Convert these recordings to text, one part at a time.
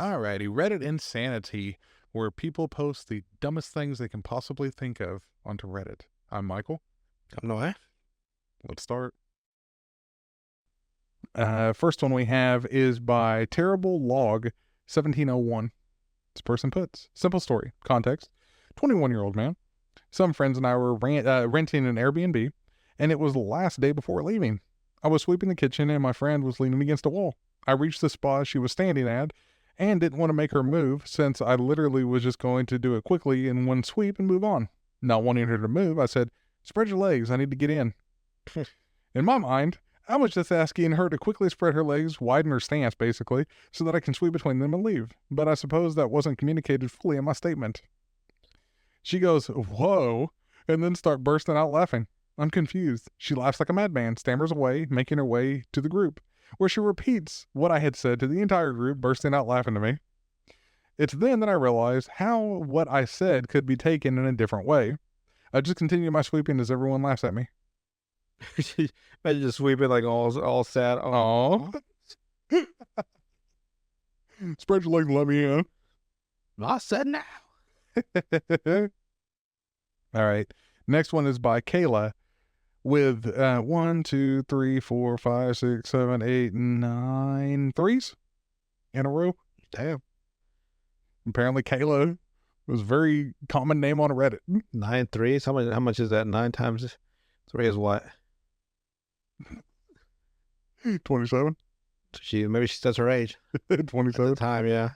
Alrighty, Reddit Insanity, where people post the dumbest things they can possibly think of onto Reddit. I'm Michael. I'm Noah. Let's start. First one we have is by Terrible Log 1701. This person puts, simple story, context, 21-year-old man. Some friends and I were renting an Airbnb, and it was the last day before leaving. I was sweeping the kitchen, and my friend was leaning against a wall. I reached the spot she was standing at, and didn't want to make her move since I literally was just going to do it quickly in one sweep and move on. Not wanting her to move, I said, "Spread your legs, I need to get in." In my mind, I was just asking her to quickly spread her legs, widen her stance basically, so that I can sweep between them and leave. But I suppose that wasn't communicated fully in my statement. She goes, "Whoa," and then start bursting out laughing. I'm confused. She laughs like a madman, stammers away, making her way to the group, where she repeats what I had said to the entire group, bursting out laughing to me. It's then that I realize how what I said could be taken in a different way. I just continue my sweeping as everyone laughs at me. Imagine just sweeping like all sad. Oh. Spread your legs and let me in. I said now. All right. Next one is by Kayla with 1, 2, 3, 4, 5, 6, 7, 8, 9 threes in a row. Damn. Apparently Kayla was a very common name on Reddit. 9 threes. How much is that? 9 times 3 is what? 27. Maybe she says her age. 27 time, yeah.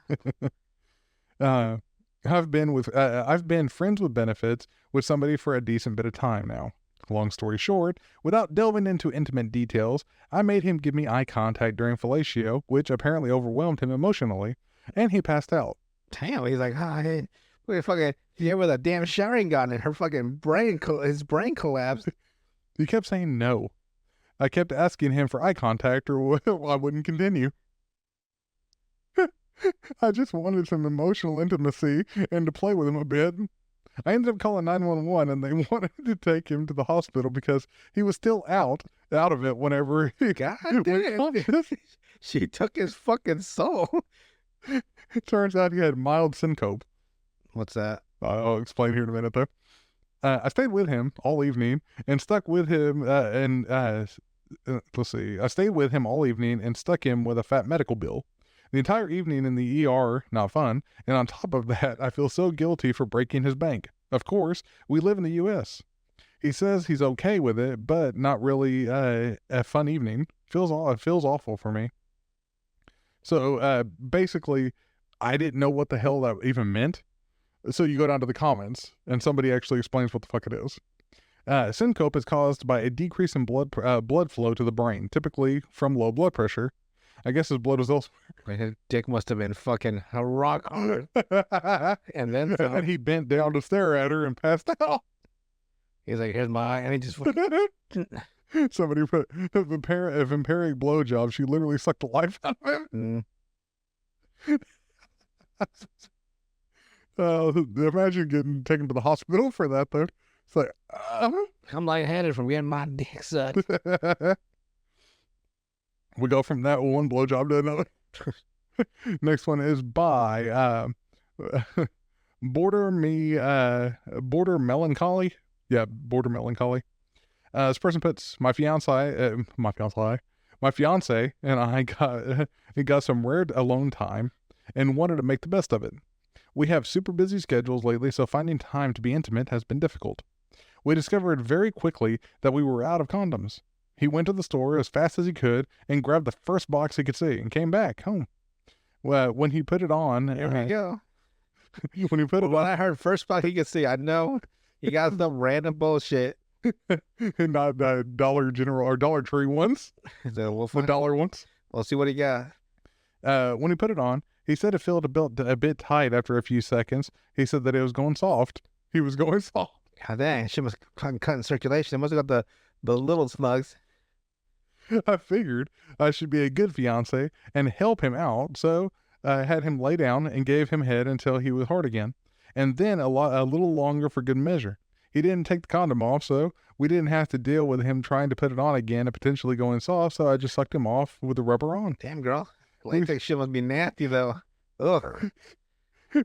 I've been friends with benefits with somebody for a decent bit of time now. Long story short, without delving into intimate details, I made him give me eye contact during fellatio, which apparently overwhelmed him emotionally, and he passed out. Damn, he's like, hey, fucking, you with a damn showering gun, and her fucking his brain collapsed. He kept saying no. I kept asking him for eye contact, or I wouldn't continue. I just wanted some emotional intimacy and to play with him a bit. I ended up calling 911, and they wanted to take him to the hospital because he was still out of it whenever he God damn. She took his fucking soul. It turns out he had mild syncope. What's that? I'll explain here in a minute, though. I stayed with him all evening and stuck with him, let's see. I stayed with him all evening and stuck him with a fat medical bill. The entire evening in the ER, not fun, and on top of that, I feel so guilty for breaking his bank. Of course, we live in the U.S. He says he's okay with it, but not really a fun evening. Feels awful for me. So basically, I didn't know what the hell that even meant. So you go down to the comments, and somebody actually explains what the fuck it is. Syncope is caused by a decrease in blood flow to the brain, typically from low blood pressure. I guess his blood was elsewhere. His dick must have been fucking a rock hard. And then and he bent down to stare at her and passed out. He's like, "Here's my eye," and he just somebody put if impairing blowjob, she literally sucked the life out of him. Imagine getting taken to the hospital for that, though. It's like, I'm lightheaded from getting my dick sucked. We go from that one blowjob to another. Next one is by Border Melancholy. Yeah, Border Melancholy. This person puts, my fiance and I got some rare alone time and wanted to make the best of it. We have super busy schedules lately, so finding time to be intimate has been difficult. We discovered very quickly that we were out of condoms. He went to the store as fast as he could and grabbed the first box he could see and came back home. Well, when he put it on... There we go. When he put it on... I heard first box he could see, I know he got some random bullshit. Not Dollar General or Dollar Tree ones. The dollar ones. We'll see what he got. When he put it on, he said it felt a bit tight after a few seconds. He said that it was going soft. He was going soft. God dang, she must cut in circulation. It must have got the little slugs. I figured I should be a good fiance and help him out, so I had him lay down and gave him head until he was hard again, and then a little longer for good measure. He didn't take the condom off, so we didn't have to deal with him trying to put it on again and potentially going soft, so I just sucked him off with the rubber on. Damn, girl. Latex shit must be nasty, though. Ugh.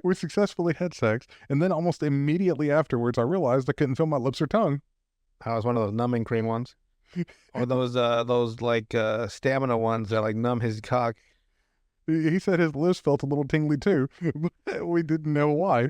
We successfully had sex, and then almost immediately afterwards, I realized I couldn't feel my lips or tongue. I was one of those numbing cream ones. Or those like stamina ones that like numb his cock. He said his lips felt a little tingly too. We didn't know why.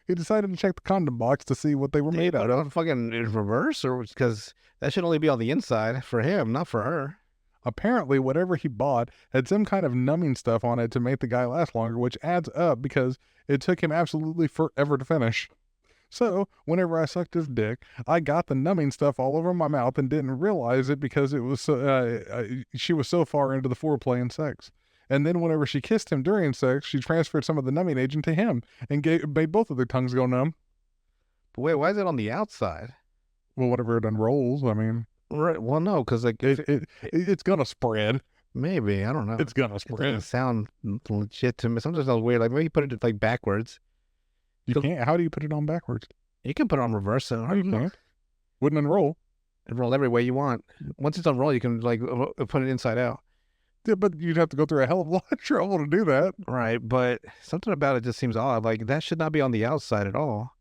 He decided to check the condom box to see what they were made out of. Fucking in reverse, or because that should only be on the inside for him, not for her. Apparently, whatever he bought had some kind of numbing stuff on it to make the guy last longer, which adds up because it took him absolutely forever to finish. So, whenever I sucked his dick, I got the numbing stuff all over my mouth and didn't realize it because it was she was so far into the foreplay and sex. And then whenever she kissed him during sex, she transferred some of the numbing agent to him and made both of their tongues go numb. But wait, why is it on the outside? Well, whatever it unrolls, I mean, Right. Well, no, because like it's gonna spread. maybe I don't know. It's gonna It doesn't spread. sound legit to me. Sometimes it sounds weird. Like maybe put it like backwards. You can't. How do you put it on backwards? You can put it on reverse. So You can't. Wouldn't unroll. roll every way you want. Once it's unrolled, you can like put it inside out. Yeah, but you'd have to go through a hell of a lot of trouble to do that. Right, but something about it just seems odd. Like that should not be on the outside at all.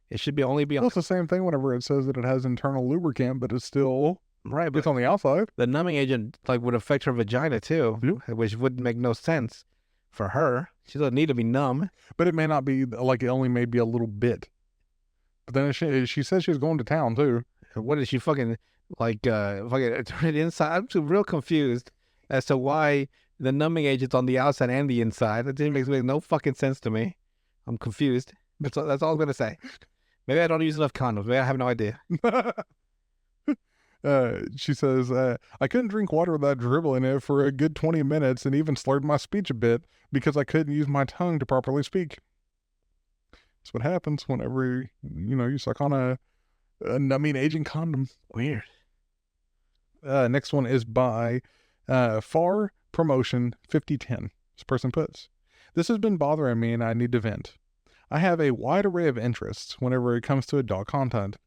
It should be only be on Well, it's the same thing whenever it says that it has internal lubricant, but it's still right. it's But on the outside. the numbing agent like would affect her vagina too, which would make no sense for her. She doesn't need to be numb. But it may not be like it only may be a little bit. But then she said she was going to town too. What is she fucking like? Fucking turn it inside. I'm just real confused as to why the numbing agent's on the outside and the inside. It didn't make no fucking sense to me. I'm confused. That's all I'm gonna say. Maybe I don't use enough condoms. Maybe I have no idea. She says, I couldn't drink water without dribbling it for a good 20 minutes and even slurred my speech a bit because I couldn't use my tongue to properly speak. That's what happens whenever, you suck on a numbing agent condom. Weird. Next one is by Far Promotion 5010. This person puts, this has been bothering me and I need to vent. I have a wide array of interests whenever it comes to adult content.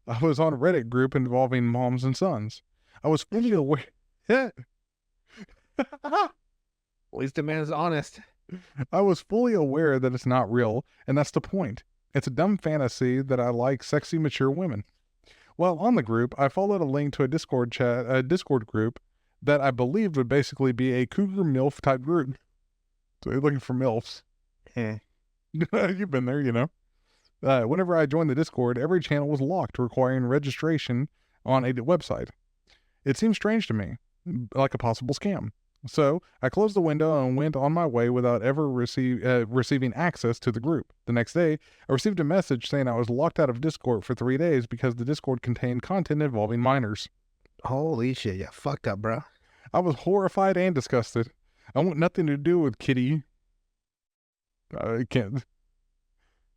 I was on a Reddit group involving moms and sons. I was fully aware. At least the man is honest. I was fully aware that it's not real, and that's the point. It's a dumb fantasy that I like sexy, mature women. While on the group, I followed a link to a Discord group that I believed would basically be a cougar MILF type group. So you're looking for MILFs. You've been there, Whenever I joined the Discord, every channel was locked, requiring registration on a website. It seemed strange to me, like a possible scam. So I closed the window and went on my way without ever receiving access to the group. The next day, I received a message saying I was locked out of Discord for 3 days because the Discord contained content involving minors. Holy shit, you fucked up, bro. I was horrified and disgusted. I want nothing to do with Kitty. I can't.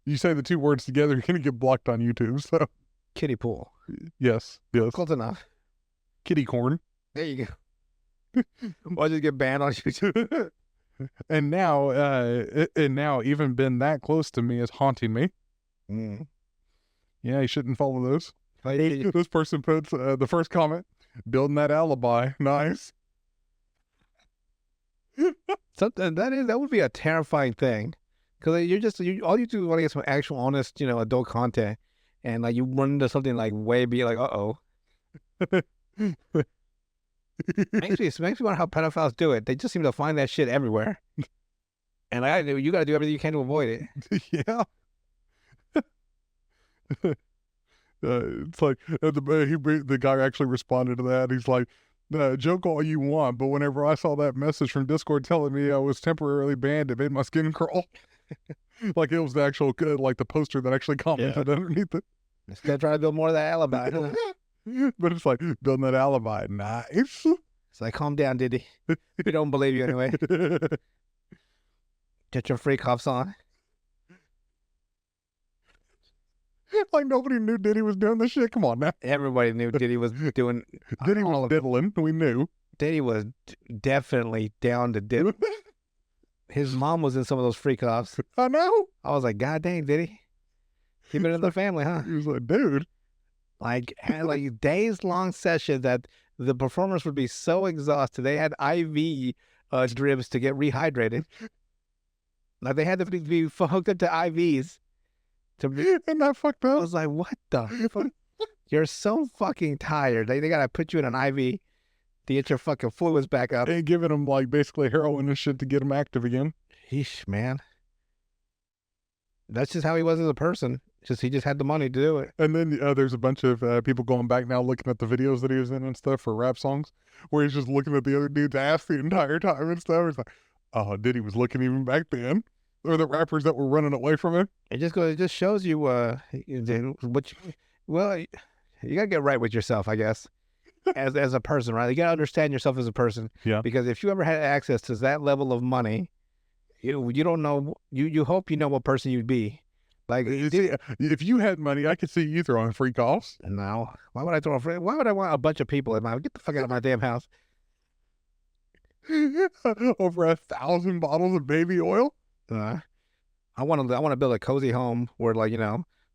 You say the two words together, you're going to get blocked on YouTube, so. Kiddie pool. Yes. Close enough. Kitty corn. There you go. Why'd you get banned on YouTube? And now even being that close to me is haunting me. Mm. Yeah, you shouldn't follow those. Like, This person puts the first comment, building that alibi. Nice. something that would be a terrifying thing, because all you do is want to get some actual honest, adult content, and like you run into something like way be like, makes me wonder how pedophiles do it. They just seem to find that shit everywhere, and you got to do everything you can to avoid it. Yeah. It's like the guy actually responded to that. He's like, joke all you want, but whenever I saw that message from Discord telling me I was temporarily banned, it made my skin crawl. Like it was the actual, like the poster that actually commented underneath it. Instead, trying to build more of that alibi. But it's like, building that alibi. Nice. It's like, calm down, Diddy. We don't believe you anyway. Get your free cuffs on. Like nobody knew Diddy was doing this shit. Come on now. Everybody knew Diddy was doing Diddy all was of it. diddling. We knew. Diddy was definitely down to dip. His mom was in some of those free cuffs. I know. I was like, God dang, Diddy. Keep it in the family, huh? He was like, dude. Like days long sessions that the performers would be so exhausted. They had IV drips to get rehydrated. Like they had to be hooked up to IVs. Isn't that fucked I up? was like, what the fuck? You're so fucking tired. They gotta put you in an IV to get your fucking fluids back up. And giving him like basically heroin and shit to get him active again. Yeesh, man. That's just how he was as a person. He just had the money to do it. And then there's a bunch of people going back now looking at the videos that he was in and stuff for rap songs, where he's just looking at the other dude's ass the entire time and stuff. It's like, oh, Diddy was looking even back then. Or the rappers that were running away from him. It just shows you what you, well, you gotta get right with yourself, I guess. As a person, right? You gotta understand yourself as a person. Yeah. Because if you ever had access to that level of money, you don't know. You hope you know what person you'd be. Like, if you had money, I could see you throwing freak offs. no, why would I throw a friend? Why would I want a bunch of people in my? Get the fuck out of my damn house. Over 1,000 bottles of baby oil. I want to build a cozy home where, like,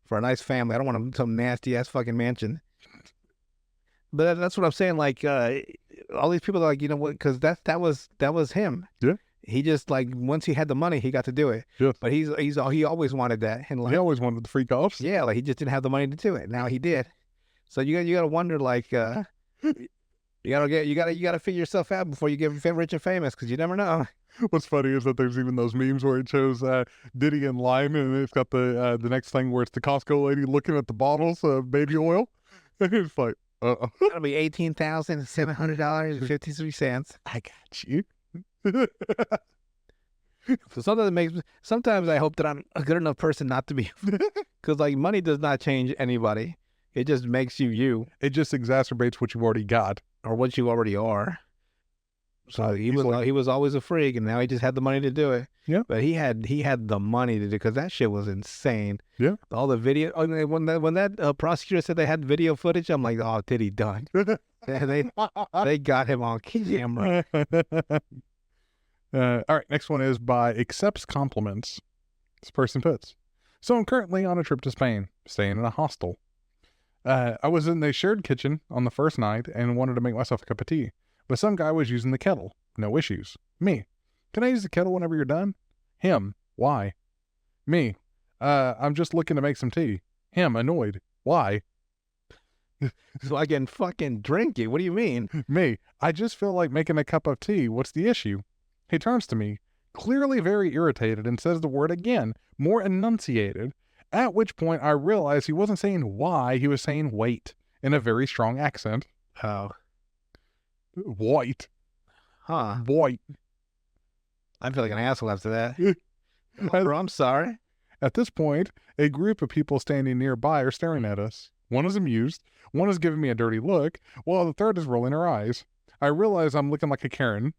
for a nice family. I don't want some nasty ass fucking mansion. But that's what I'm saying. Like, all these people are like, you know what? Because that was him. Yeah. He just, like, once he had the money, he got to do it. Yeah. But he always wanted that, and like, He always wanted the freak offs. yeah, like he just didn't have the money to do it. Now he did. So you gotta wonder, like, you gotta figure yourself out before you get rich and famous, because you never know. What's funny is that there's even those memes where it shows Diddy in line, and it's got the next thing where it's the Costco lady looking at the bottles of baby oil. And it's like, That'll be $18,700.53. I got you. So sometimes I hope that I'm a good enough person not to be, because like money does not change anybody. It just makes you you, It just exacerbates what you've already got. or what you already are. So he Easily. was always a freak, and now he just had the money to do it. Yeah. But he had the money to do, because that shit was insane. Yeah. All the video. When that prosecutor said they had video footage, I'm like, oh, did he done? They got him on camera. All right, next one is by accepts compliments. This person puts, so I'm currently on a trip to Spain, staying in a hostel. I was in the shared kitchen on the first night and wanted to make myself a cup of tea, but some guy was using the kettle. No issues. Me, can I use the kettle whenever you're done? Him, why? Me, I'm just looking to make some tea. Him, annoyed. Why? So I can fucking drink it. What do you mean? Me, I just feel like making a cup of tea. What's the issue? He turns to me, clearly very irritated, and says the word again, more enunciated, at which point I realized he wasn't saying why, he was saying wait, in a very strong accent. Oh. White. Huh. White. I feel like an asshole after that. Bro, I'm sorry. At this point, a group of people standing nearby are staring at us. One is amused, one is giving me a dirty look, while the third is rolling her eyes. I realize I'm looking like a Karen.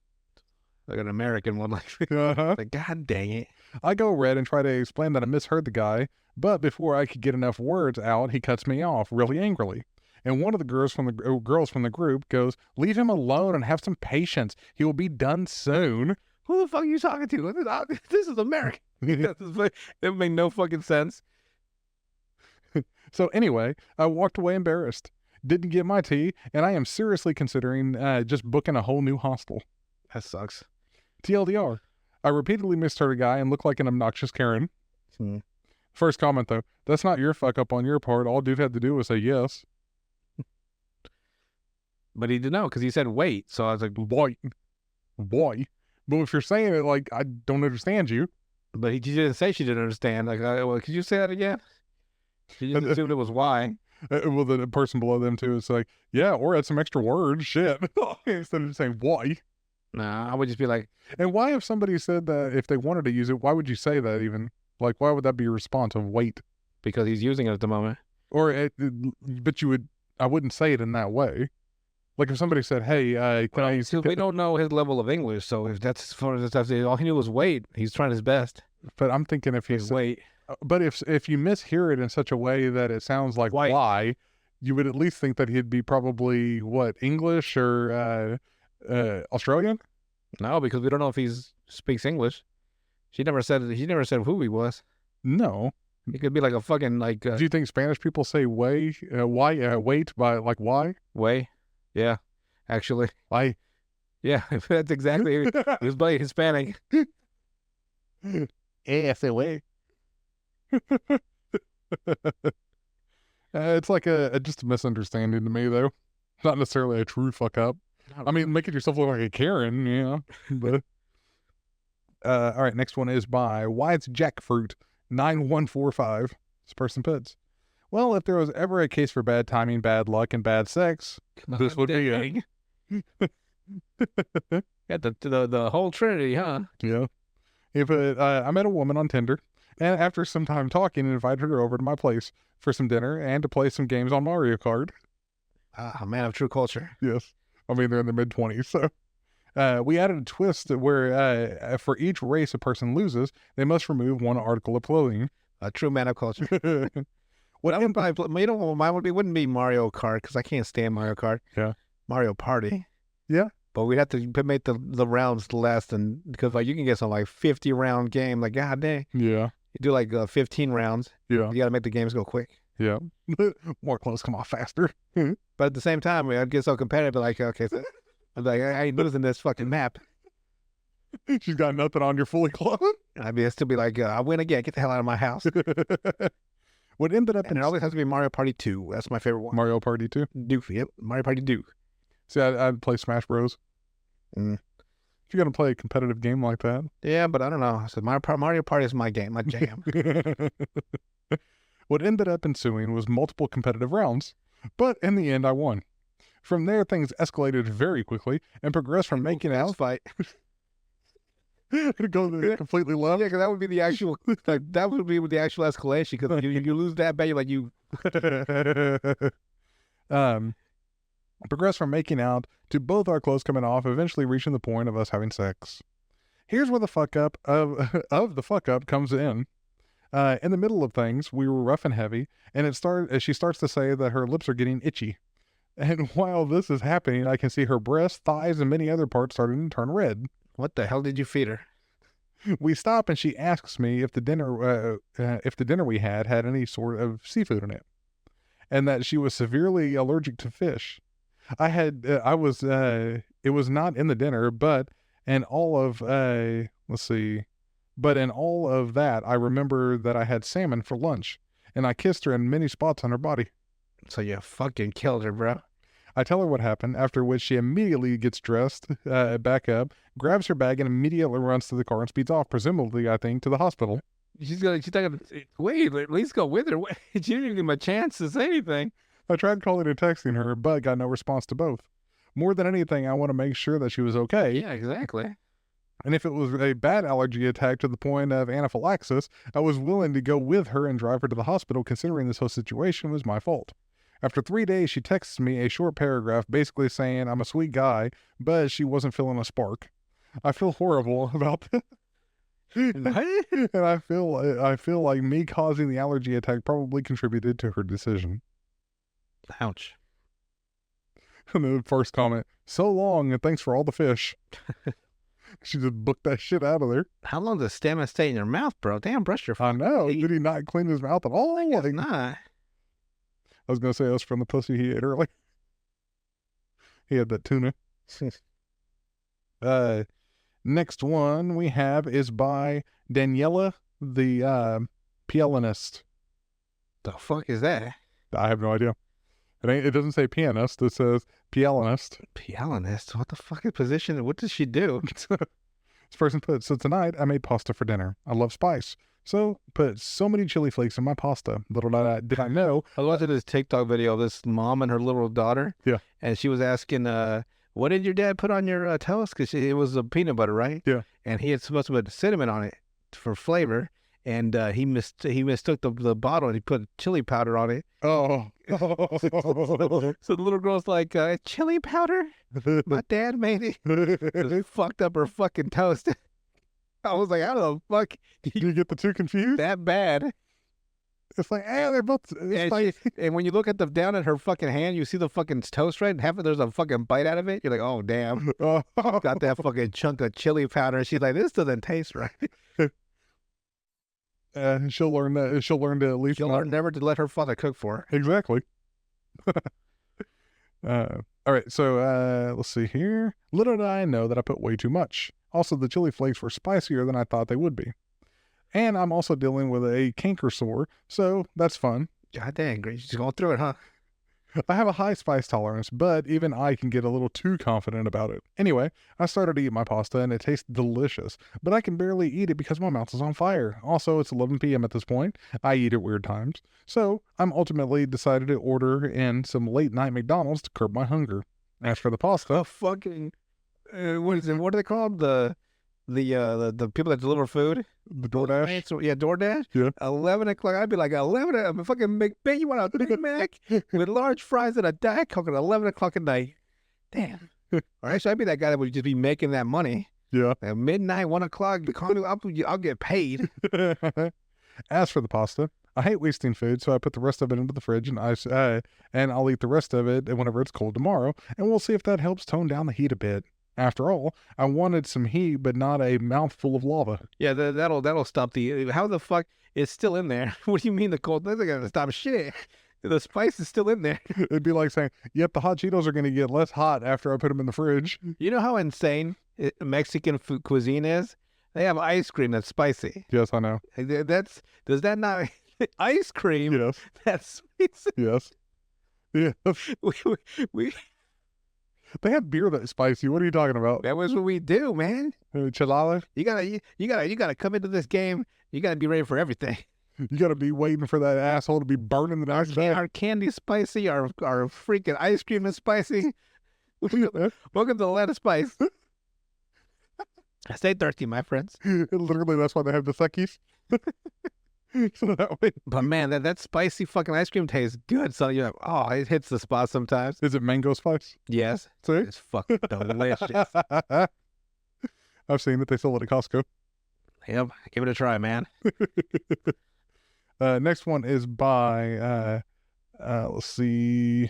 Like an American one. Like, Uh-huh. like, God dang it. I go red and try to explain that I misheard the guy, but before I could get enough words out, he cuts me off really angrily. And one of the girls from the group goes, "Leave him alone and have some patience. He will be done soon." Who the fuck are you talking to? This is America. It made no fucking sense. So anyway, I walked away embarrassed. Didn't get my tea, and I am seriously considering just booking a whole new hostel. That sucks. TLDR. I repeatedly misheard a guy and looked like an obnoxious Karen. Hmm. First comment though, that's not your fuck up on your part. All dude had to do was say yes. But he didn't know, because he said wait. So I was like, Why? But if you're saying it like I don't understand you, but he didn't say she didn't understand. Like, well, could you say that again? She just assumed it was why. well, the person below them too is like, yeah, or add some extra words, shit, instead of just saying why. Nah, I would just be like, And why, if somebody said that if they wanted to use it, why would you say that even? Like, why would that be a response of wait? because he's using it at the moment. Or, but you would, I wouldn't say it in that way. Like if somebody said, hey, can I use... We don't know his level of English, so if that's as far as that's, all he knew was wait. He's trying his best. But I'm thinking if he He's said, wait. but if you mishear it in such a way that it sounds like Why? why, you would at least think that he'd be probably, what, English or Australian? No, because we don't know if he speaks English. He never said who he was. No. He could be like a fucking like Do you think Spanish people say why, wait by like why? way. Yeah, actually, Why? yeah, that's exactly. He was Hispanic. ese way. It's like just a misunderstanding to me, though. Not necessarily a true fuck up. I mean, making yourself look like a Karen, But all right, next one is by Why's Jackfruit 9145. This person puts, well, if there was ever a case for bad timing, bad luck, and bad sex, this would be it. Got the whole trinity, huh? Yeah. If I met a woman on Tinder, and after some time talking, invited her over to my place for some dinner and to play some games on Mario Kart. Ah, man of true culture. Yes. I mean, they're in their mid-20s, so. We added a twist where for each race a person loses, they must remove one article of clothing. A true man of culture. What I would probably, mine wouldn't be Mario Kart because I can't stand Mario Kart. Yeah. Mario Party. Yeah. But we'd have to make the rounds less than, because like you can get some like 50 round game. Like, god dang. Yeah. You do like 15 rounds. Yeah. You got to make the games go quick. Yeah. More clothes come off faster. But at the same time, I'd get so competitive. Like, okay, so I'd be like, I ain't losing this fucking map. She's got nothing on, you're fully clothed. I'd still be like, I win again. Get the hell out of my house. What ended up And it always has to be Mario Party 2. That's my favorite one. Mario Party 2? Duke. Yep. Mario Party Duke. See, I'd play Smash Bros. Mm. If you're going to play a competitive game like that. Yeah, but I don't know. I said Mario Party is my game, my jam. What ended up ensuing was multiple competitive rounds, but in the end, I won. From there, things escalated very quickly and progressed from making out fight. go completely left. Yeah, because that would be the actual, like, that would be the actual escalation. Because you lose that bad, you're like, you. Progressed from making out to both our clothes coming off, eventually reaching the point of us having sex. Here's where the fuck up of the fuck up comes in. In the middle of things, we were rough and heavy, and she starts to say that her lips are getting itchy. And while this is happening, I can see her breasts, thighs, and many other parts starting to turn red. What the hell did you feed her? We stop, and she asks me if the dinner we had any sort of seafood in it, and that she was severely allergic to fish. It was not in the dinner, but in all of that, I remember that I had salmon for lunch, and I kissed her in many spots on her body. So you fucking killed her, bro. I tell her what happened, after which she immediately gets dressed back up, grabs her bag, and immediately runs to the car and speeds off, presumably, I think, to the hospital. She's not gonna wait, at least go with her. Wait, she didn't even give him a chance to say anything. I tried calling and texting her, but got no response to both. More than anything, I want to make sure that she was okay. Yeah, exactly. And if it was a bad allergy attack to the point of anaphylaxis, I was willing to go with her and drive her to the hospital, considering this whole situation was my fault. After 3 days, she texts me a short paragraph basically saying I'm a sweet guy, but she wasn't feeling a spark. I feel horrible about this. And I feel like me causing the allergy attack probably contributed to her decision. Ouch. And the first comment, so long and thanks for all the fish. She just booked that shit out of there. How long does stamina stay in your mouth, bro? Damn, brush your. I know. Did he not clean his mouth at all? Like, nah. I was going to say it was from the pussy he ate earlier. He had that tuna. Next one we have is by Daniela, the pianist. The fuck is that? I have no idea. It doesn't say pianist. It says pianist. Pianist? What the fuck is position? What does she do? This person put, so tonight I made pasta for dinner. I love spice. So put so many chili flakes in my pasta. Little did I know. I was watching this TikTok video of this mom and her little daughter. Yeah. And she was asking, what did your dad put on your toast? Because it was a peanut butter, right? Yeah. And he had supposed to put cinnamon on it for flavor. And he mistook the bottle and he put chili powder on it. Oh. So the little girl's like, chili powder? My dad made it. It fucked up her fucking toast. I was like, how the fuck did you get the two confused? That bad? It's like, hey, they're both. And when you look down at her fucking hand, you see the fucking toast, right? And there's a fucking bite out of it. You're like, oh damn, got that fucking chunk of chili powder. And she's like, this doesn't taste right. She'll learn that. She'll learn to at least. She'll learn never to let her father cook for her. Exactly. All right, so let's see here. Little did I know that I put way too much. Also, the chili flakes were spicier than I thought they would be. And I'm also dealing with a canker sore, so that's fun. God dang, great. Just going through it, huh? I have a high spice tolerance, but even I can get a little too confident about it. Anyway, I started to eat my pasta and it tastes delicious, but I can barely eat it because my mouth is on fire. Also, it's 11 p.m. at this point. I eat at weird times. So, I'm ultimately decided to order in some late night McDonald's to curb my hunger. As for the pasta, Fucking, what is it? What are they called? The people that deliver food? the DoorDash. Right, so, yeah, DoorDash. Yeah. 11 o'clock. I'd be like 11. I'm fucking McBake. You want a Big Mac with large fries and a Diet Coke at 11 o'clock at night? Damn. All right, so I'd be that guy that would just be making that money Yeah. at midnight, 1 o'clock. Call me, I'll get paid. As for the pasta, I hate wasting food, so I put the rest of it into the fridge and and I'll eat the rest of it whenever it's cold tomorrow, and we'll see if that helps tone down the heat a bit. After all, I wanted some heat, but not a mouthful of lava. Yeah, that'll stop the. How the fuck it's still in there? What do you mean the cold? That's not gonna stop shit. The spice is still in there. It'd be like saying, "Yep, the hot Cheetos are going to get less hot after I put them in the fridge." You know how insane Mexican food cuisine is? They have ice cream that's spicy. Yes, I know. Does that not ice cream? Yes, That's spicy. yes, yeah. We They have beer that's spicy. What are you talking about? that was what we do, man. Chalala? You gotta come into this game. You gotta be ready for everything. You got to be waiting for that asshole to be burning the next day. Our candy spicy. Our freaking ice cream is spicy. Welcome to the land of spice. Stay thirsty, my friends. Literally, that's why they have the Seckies. So that way, But man, that spicy fucking ice cream tastes good. So you're like, oh, it hits the spot sometimes. is it mango spice? Yes, See? it's fucking delicious. I've seen it. They sell it at Costco. Yep, give it a try, man. Next one is by let's see,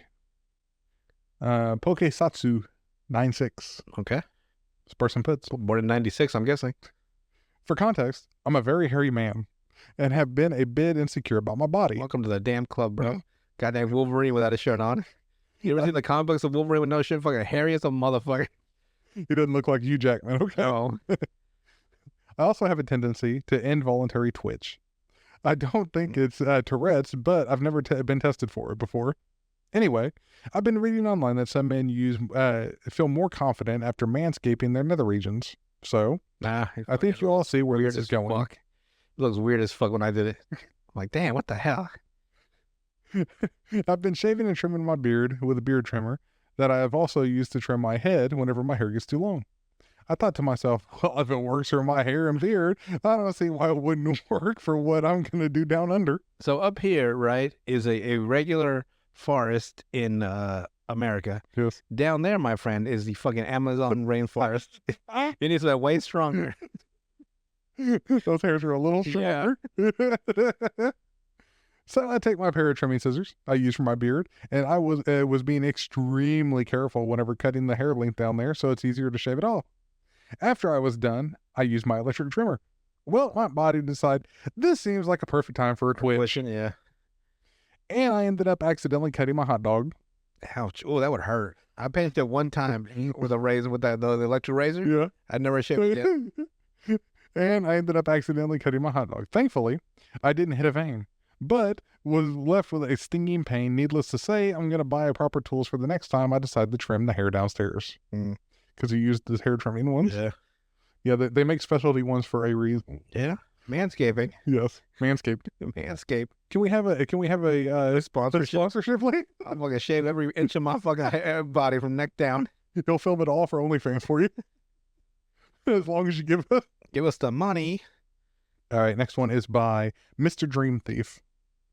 Pokesatsu 96. Okay, This person puts, born in '96, I'm guessing. for context, I'm a very hairy man and have been a bit insecure about my body. Welcome to the damn club, bro. Goddamn Wolverine without a shirt on. You ever seen the comic books of Wolverine with no shirt? Fucking hairy as a motherfucker. He doesn't look like you, Jackman. Okay. Oh, I also have a tendency to involuntary twitch. I don't think it's Tourette's, but I've never been tested for it before. Anyway, I've been reading online that some men feel more confident after manscaping their nether regions. So, nah. I think you all see where weird this is as going. fuck. It looks weird as fuck when I did it. I'm like, damn, what the hell? I've been shaving and trimming my beard with a beard trimmer that I have also used to trim my head whenever my hair gets too long. I thought to myself, well, if it works for my hair and beard, I don't see why it wouldn't work for what I'm going to do down under. So up here, right, is a regular forest in America. Yes. Down there, my friend, is the fucking Amazon rainforest. It needs to be way stronger. Those hairs are a little Yeah. stronger. So I take my pair of trimming scissors I use for my beard, and I was being extremely careful whenever cutting the hair length down there, so it's easier to shave it off. After I was done, I used my electric trimmer. Well, my body decided this seems like a perfect time for a twitch, Yeah. and I ended up accidentally cutting my hot dog. Ouch. Oh, that would hurt. I pinched it one time with a razor, with the electric razor. Yeah. I never shaved it yet. And I ended up accidentally cutting my hot dog. Thankfully, I didn't hit a vein, but was left with a stinging pain. Needless to say, I'm going to buy proper tools for the next time I decide to trim the hair downstairs. Mm. Because you used the hair trimming ones. Yeah. Yeah, they make specialty ones for a reason. Yeah. Manscaping. Yes, Manscaped. Manscaped. Can we have a sponsorship link? I'm gonna shave every inch of my fucking body from neck down. He'll film it all for OnlyFans for you. As long as you give us. Give us the money. All right, next one is by Mr. Dream Thief.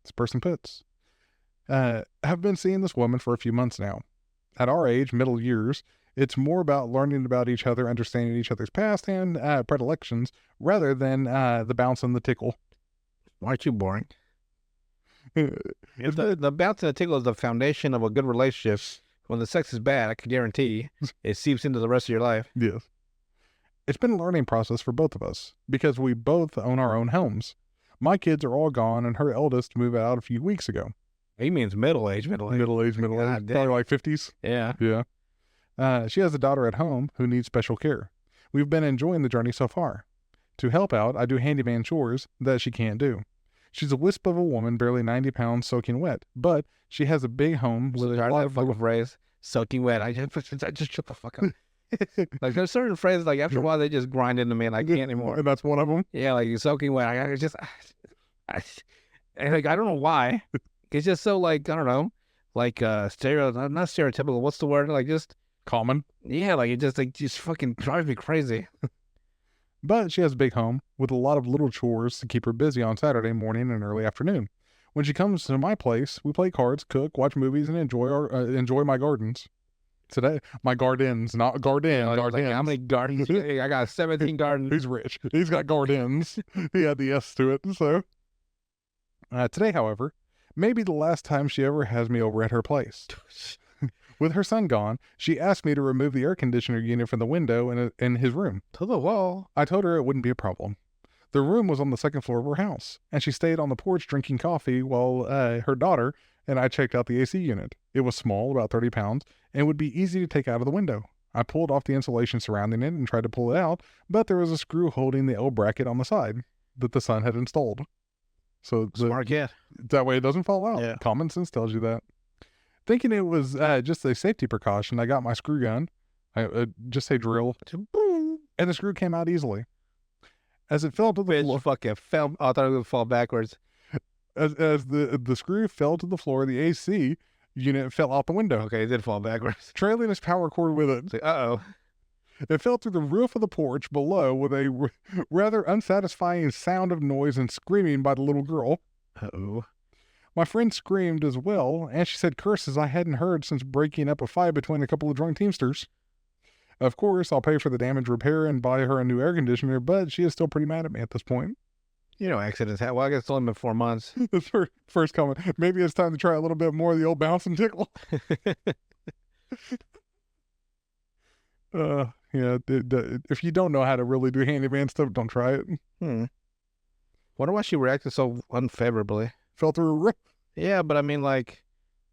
This person puts, have been seeing this woman for a few months now. At our age, middle years, it's more about learning about each other, understanding each other's past and predilections, rather than the bounce and the tickle. Aren't you boring? The bounce and the tickle is the foundation of a good relationship. When the sex is bad, I can guarantee it seeps into the rest of your life. Yes. It's been a learning process for both of us because we both own our own homes. My kids are all gone, and her eldest moved out a few weeks ago. He means middle age. Middle age. God Probably damn. like 50s. Yeah. Yeah. She has a daughter at home who needs special care. We've been enjoying the journey so far. To help out, I do handyman chores that she can't do. She's a wisp of a woman, barely 90 pounds, soaking wet, but she has a big home with a Sorry, lot that of fucking phrase. Soaking wet. I just shut the fuck up. Like there's certain phrases like after a while they just grind into me and I can't anymore. And that's one of them. Yeah, like soaking wet. I just, and like I don't know why. It's just so like I don't know, like not stereotypical. What's the word? Like just Common. yeah, like it just fucking drives me crazy. But she has a big home with a lot of little chores to keep her busy on Saturday morning and early afternoon. When she comes to my place, we play cards, cook, watch movies, and enjoy my gardens. Today, my gardens, not garden, Like, gardens. how many gardens? I got 17 gardens. He's rich. He's got gardens. He had the S to it. So today, however, may be the last time she ever has me over at her place. With her son gone, she asked me to remove the air conditioner unit from the window in his room. To the wall. I told her it wouldn't be a problem. The room was on the second floor of her house, and she stayed on the porch drinking coffee while her daughter and I checked out the AC unit. It was small, about 30 pounds, and would be easy to take out of the window. I pulled off the insulation surrounding it and tried to pull it out, but there was a screw holding the L bracket on the side that the son had installed. So Smart kid. that way it doesn't fall out. Yeah. Common sense tells you that. Thinking it was just a safety precaution, I got my screw gun, just say drill, and the screw came out easily. As it fell to the floor, fucking fell. I thought it would fall backwards. as the screw fell to the floor, the AC unit fell out the window, Okay, it did fall backwards. trailing its power cord with it. Uh-oh. It fell through the roof of the porch below with a rather unsatisfying sound of noise and screaming by the little girl. Uh-oh. My friend screamed as well, and she said curses I hadn't heard since breaking up a fight between a couple of drunk Teamsters. Of course, I'll pay for the damage repair and buy her a new air conditioner, but she is still pretty mad at me at this point. You know accidents happen. Well, I guess it's only been 4 months. That's her first comment. Maybe it's time to try a little bit more of the old bounce and tickle. Yeah, if you don't know how to really do handyman stuff, don't try it. Wonder why she reacted so unfavorably. Fell through a roof. Yeah, but I mean, like,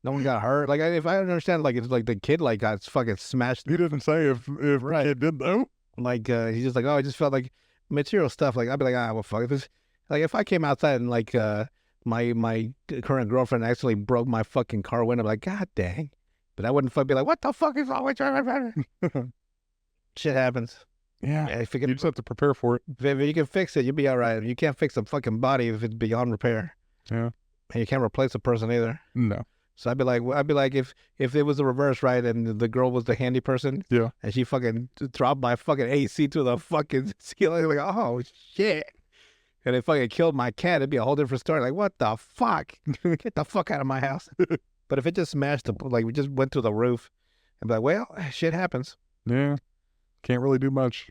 no one got hurt. Like, if I understand, like, it's like the kid, like, got fucking smashed. He didn't say if Right. it did, though. Like, he's just like, oh, I just felt like material stuff. Like, I'd be like, well, fuck. If it's, like, if I came outside and, like, my current girlfriend actually broke my fucking car window, I'd be like, God dang. But I wouldn't be like, what the fuck is wrong with you? Shit happens. Yeah, Yeah, if you you can, just have to prepare for it. if you can fix it, you'll be all right. You can't fix a fucking body if it's beyond repair. Yeah. And you can't replace a person either. No. So I'd be like, if it was the reverse, right, and the girl was the handy person, Yeah. and she fucking dropped my fucking AC to the fucking ceiling, like, oh shit, and it fucking killed my cat, it'd be a whole different story. Like, what the fuck? Get the fuck out of my house. But if it just smashed like we just went to the roof, I'd be like, well, shit happens. Yeah. Can't really do much.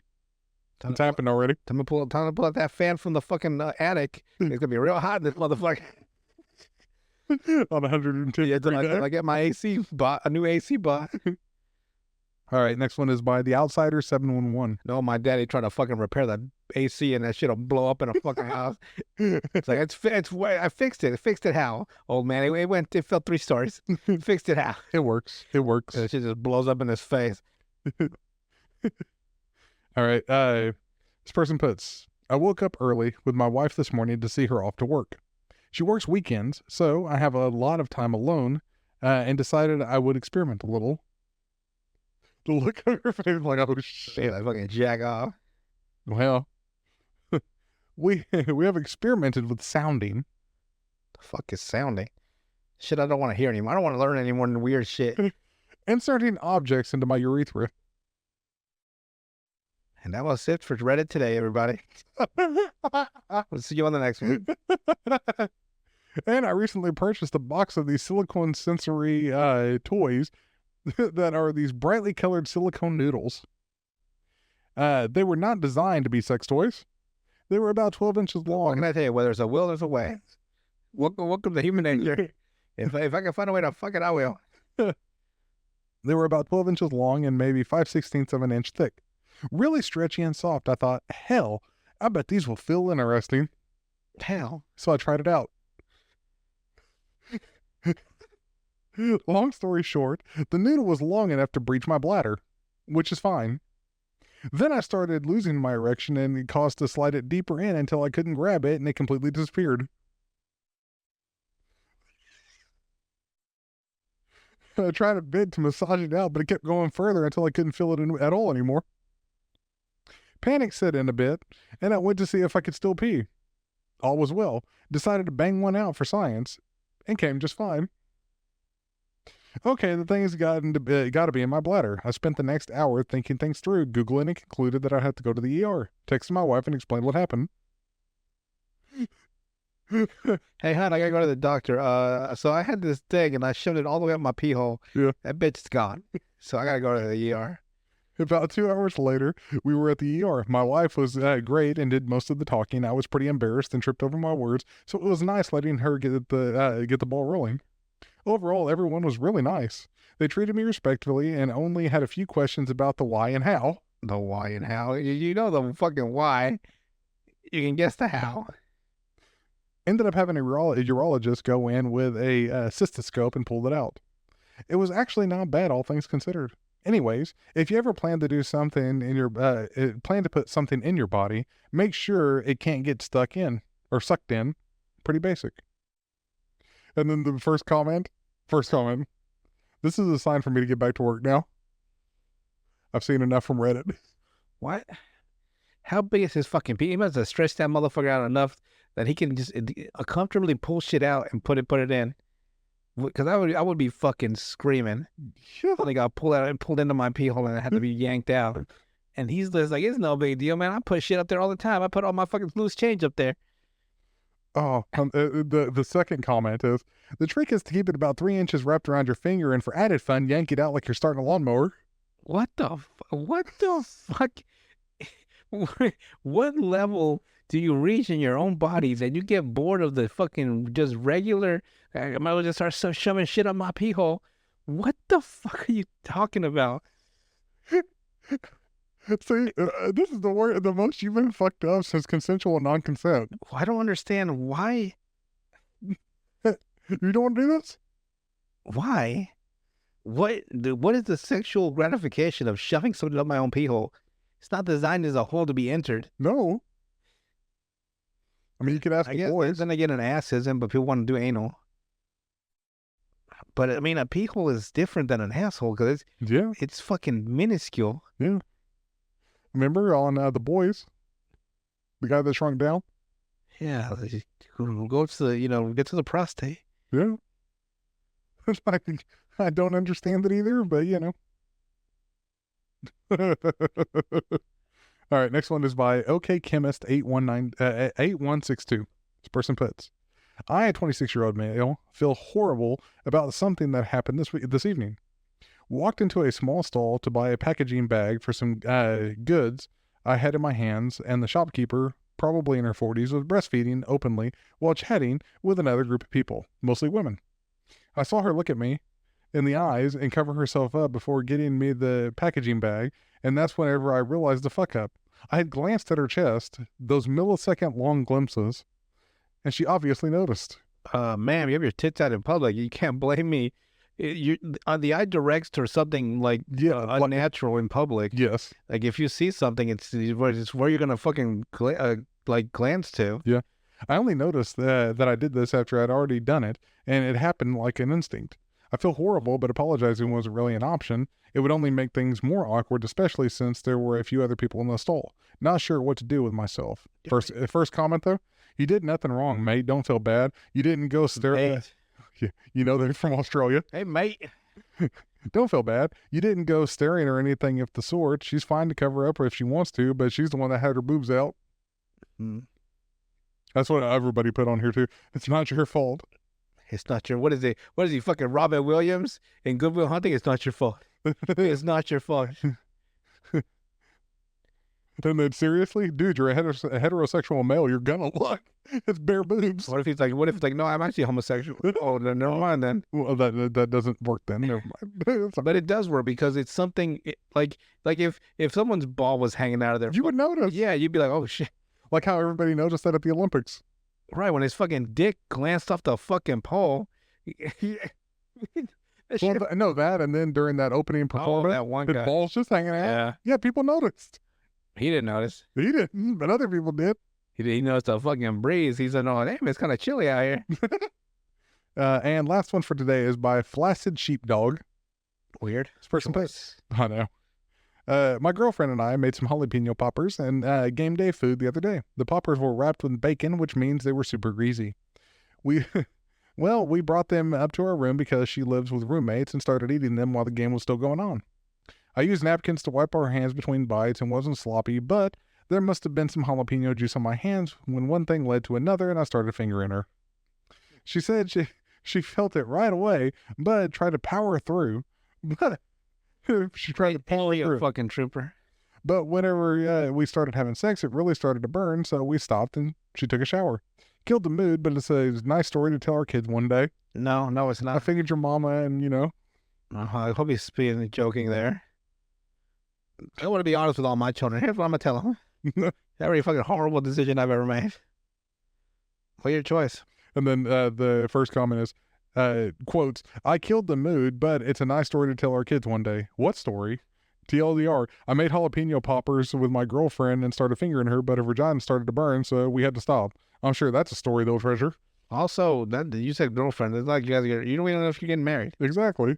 Time It's to, happened already. time to pull out that fan from the fucking attic. It's gonna be real hot in this motherfucker. On 110 Yeah, degree day. I get my AC bought, a new AC bought. All right, next one is by The Outsider 711. No, my daddy tried to fucking repair the AC and that shit'll blow up in a fucking house. It's like, I fixed it. I fixed it how? Old man, it fell 3 stories. Fixed it how? It works. It works. And the shit just blows up in his face. All right. This person puts, I woke up early with my wife this morning to see her off to work. She works weekends, so I have a lot of time alone and decided I would experiment a little. The look on her face, like, oh, shit. I fucking jack off. Well, we have experimented with sounding. The fuck is sounding? Shit I don't want to hear anymore. I don't want to learn any more than weird shit. Inserting objects into my urethra. And that was it for Reddit today, everybody. We'll see you on the next one. And I recently purchased a box of these silicone sensory toys that are these brightly colored silicone noodles. They were not designed to be sex toys. They were about 12 inches What long. can I tell you? Where there's a will, there's a way. Welcome to human nature. If I can find a way to fuck it, I will. They were about 12 inches long and maybe 5/16 of an inch thick. Really stretchy and soft. I thought, hell, I bet these will feel interesting. Hell. So I tried it out. Long story short, the noodle was long enough to breach my bladder, which is fine. Then I started losing my erection and it caused to slide it deeper in until I couldn't grab it and it completely disappeared. I tried a bit to massage it out, but it kept going further until I couldn't feel it at all anymore. Panic set in a bit, and I went to see if I could still pee. All was well. Decided to bang one out for science, and came just fine. Okay, the thing has got to be in my bladder. I spent the next hour thinking things through, Googling, and concluded that I'd have to go to the ER. Texted my wife and explained what happened. Hey, hon, I gotta go to the doctor. So I had this thing and I shoved it all the way up my pee hole. Yeah. That bitch is gone. So I gotta go to the ER. About 2 hours later, we were at the ER. My wife was great and did most of the talking. I was pretty embarrassed and tripped over my words, so it was nice letting her get the ball rolling. Overall, everyone was really nice. They treated me respectfully and only had a few questions about the why and how. The why and how. You know the fucking why. You can guess the how. Ended up having a urologist go in with a cystoscope and pulled it out. It was actually not bad, all things considered. Anyways, if you ever plan to do something in your plan to put something in your body, make sure it can't get stuck in or sucked in. Pretty basic. And then the first comment. This is a sign for me to get back to work now. I've seen enough from Reddit. What? How big is his fucking pee? He must have stretched that motherfucker out enough that he can just comfortably pull shit out and put it in. Because I would be fucking screaming. Something got pulled into my pee hole and it had to be yanked out. And he's just like, it's no big deal, man. I put shit up there all the time. I put all my fucking loose change up there. Oh, the second comment is, the trick is to keep it about 3 inches wrapped around your finger, and for added fun, yank it out like you're starting a lawnmower. What the fuck? What level do you reach in your own body that you get bored of the fucking just regular, I might as well just start shoving shit up my pee hole? What the fuck are you talking about? See, this is the most you've been fucked up since consensual non-consent. I don't understand why. You don't want to do this? Why? What is the sexual gratification of shoving something up my own pee hole? It's not designed as a hole to be entered. No. I mean, you could ask the boys. Then again, an ass isn't, but people want to do anal. But I mean, a pee hole is different than an asshole because it's fucking minuscule. Yeah. Remember on The Boys, the guy that shrunk down? Yeah, go to the, get to the prostate. Yeah. I don't understand it either, but All right, next one is by OKChemist8162. This person puts, I, a 26-year-old male, feel horrible about something that happened this evening. Walked into a small stall to buy a packaging bag for some goods I had in my hands, and the shopkeeper, probably in her 40s, was breastfeeding openly while chatting with another group of people, mostly women. I saw her look at me in the eyes and cover herself up before getting me the packaging bag, and that's whenever I realized the fuck up. I had glanced at her chest, those millisecond long glimpses, and she obviously noticed. Ma'am, you have your tits out in public. You can't blame me. The eye directs to something like unnatural in public. Yes. Like if you see something, it's where you're gonna fucking glance to. Yeah. I only noticed that I did this after I'd already done it, and it happened like an instinct. I feel horrible, but apologizing wasn't really an option. It would only make things more awkward, especially since there were a few other people in the stall. Not sure what to do with myself. First comment though, you did nothing wrong, mate. Don't feel bad. You didn't go stare. You know they're from Australia. Hey, mate. Don't feel bad. You didn't go staring or anything of the sort. She's fine to cover up if she wants to, but she's the one that had her boobs out. Mm. That's what everybody put on here too. It's not your fault. It's not your, what is he, fucking Robin Williams in Good Will Hunting? It's not your fault. It's not your fault. And then seriously, dude, you're a heterosexual male. You're gonna look. It's bare boobs. What if it's like, no, I'm actually homosexual. Oh, then never mind then. Well, that doesn't work then. Never mind. But it does work because it's something like if someone's ball was hanging out of there, you would notice. Yeah, you'd be like, oh shit. Like how everybody noticed that at the Olympics. Right, when his fucking dick glanced off the fucking pole. No, that, and then during that opening performance, that one his guy. ball's just hanging out. Yeah, people noticed. He didn't notice. He didn't, but other people did. He noticed the fucking breeze. He said, "Oh, damn, it's kind of chilly out here." And last one for today is by Flaccid Sheepdog. Weird. This person puts. I know. My girlfriend and I made some jalapeno poppers and game day food the other day. The poppers were wrapped with bacon, which means they were super greasy. We brought them up to our room because she lives with roommates and started eating them while the game was still going on. I used napkins to wipe our hands between bites and wasn't sloppy, but there must have been some jalapeno juice on my hands when one thing led to another and I started fingering her. She said she felt it right away, but tried to power through. But she tried to power You through. fucking trooper. But whenever we started having sex, it really started to burn, so we stopped and she took a shower. Killed the mood, but it's a nice story to tell our kids one day. No, it's I not. figured your mama and, I hope he's being joking there. I want to be honest with all my children. Here's what I'm gonna tell them. Every fucking horrible decision I've ever made. Well, your choice. And then the first comment is, quotes, I killed the mood, but it's a nice story to tell our kids one day. What story? TLDR, I made jalapeno poppers with my girlfriend and started fingering her, but her vagina started to burn, so we had to stop. I'm sure that's a story, though, Treasure. Also, that you said girlfriend. It's like you guys. You don't even know if you're getting married. Exactly.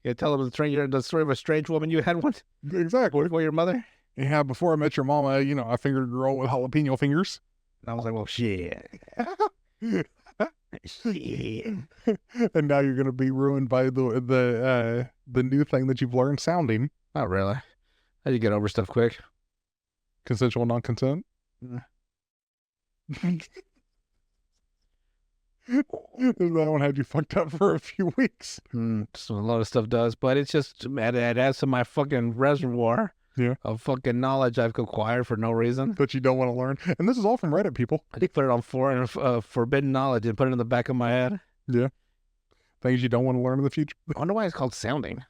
You tell them the story of a strange woman you had once Exactly. for your mother. Yeah, before I met your mama, I fingered a girl with jalapeno fingers. And I was like, well, shit. Shit. And now you're gonna be ruined by the new thing that you've learned, sounding. Not really. How do you get over stuff quick? Consensual non-consent. That one had you fucked up for a few weeks. So a lot of stuff does, but it's just it adds to my fucking reservoir of fucking knowledge I've acquired for no reason. That you don't want to learn. And this is all from Reddit, people. I think put it on forbidden knowledge and put it in the back of my head. Yeah. Things you don't want to learn in the future. I wonder why it's called sounding.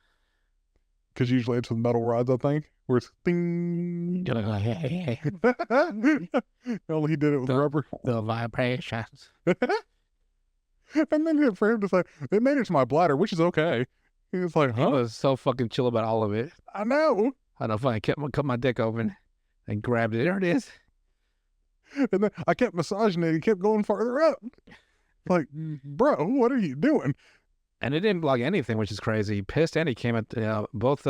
Because usually it's with metal rods, I think, where it's ding. You're like, oh, hey, hey. Well, he did it with rubber. The vibrations. And then for him to say, it made it to my bladder, which is okay. He was like, I huh? was so fucking chill about all of it. I know. I don't know if I cut my dick open and grabbed it. There it is. And then I kept massaging it. He kept going farther up. Like, bro, what are you doing? And it didn't block anything, which is crazy. He pissed and he came at both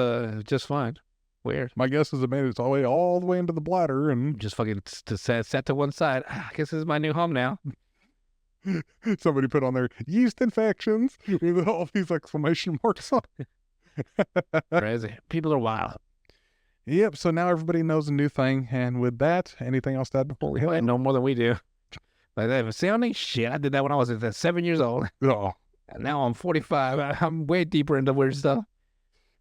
just fine. Weird. My guess is it made its way all the way into the bladder and Just fucking set to one side. I guess this is my new home now. somebody put on there yeast infections with all these exclamation marks on it. Crazy. People are wild. Yep, so now everybody knows a new thing. And with that, anything else to add before we They hit? know more than we do. Like that sounding shit. I did that when I was 7 years old. Oh, And now I'm 45. I'm way deeper into weird stuff.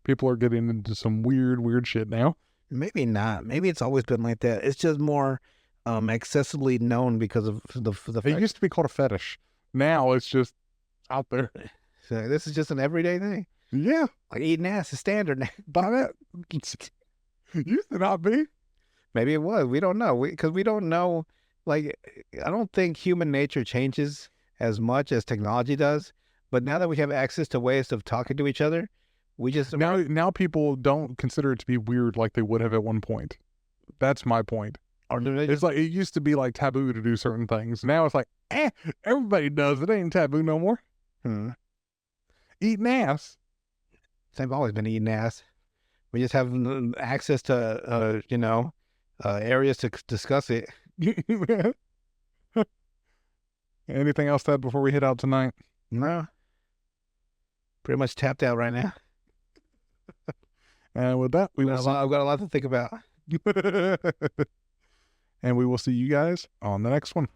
people are getting into some weird shit now. Maybe not. Maybe it's always been like that. It's just more accessibly known because of the It fact. used to be called a fetish. Now it's just out there. So this is just an everyday thing. Yeah, Like eating ass is standard now. by that. Used to not be. Maybe it was. We don't know. Because we don't know. Like, I don't think human nature changes as much as technology does. But now that we have access to ways of talking to each other, we just Now people don't consider it to be weird like they would have at one point. That's my point. or do they It's like it used to be like taboo to do certain things. Now it's like, everybody does. It ain't taboo no more. Eating ass. They've always been eating ass. We just have access to, areas to discuss it. Anything else to add before we head out tonight? No. Pretty much tapped out right now. And with that, I've got a lot to think about. and we will see you guys on the next one.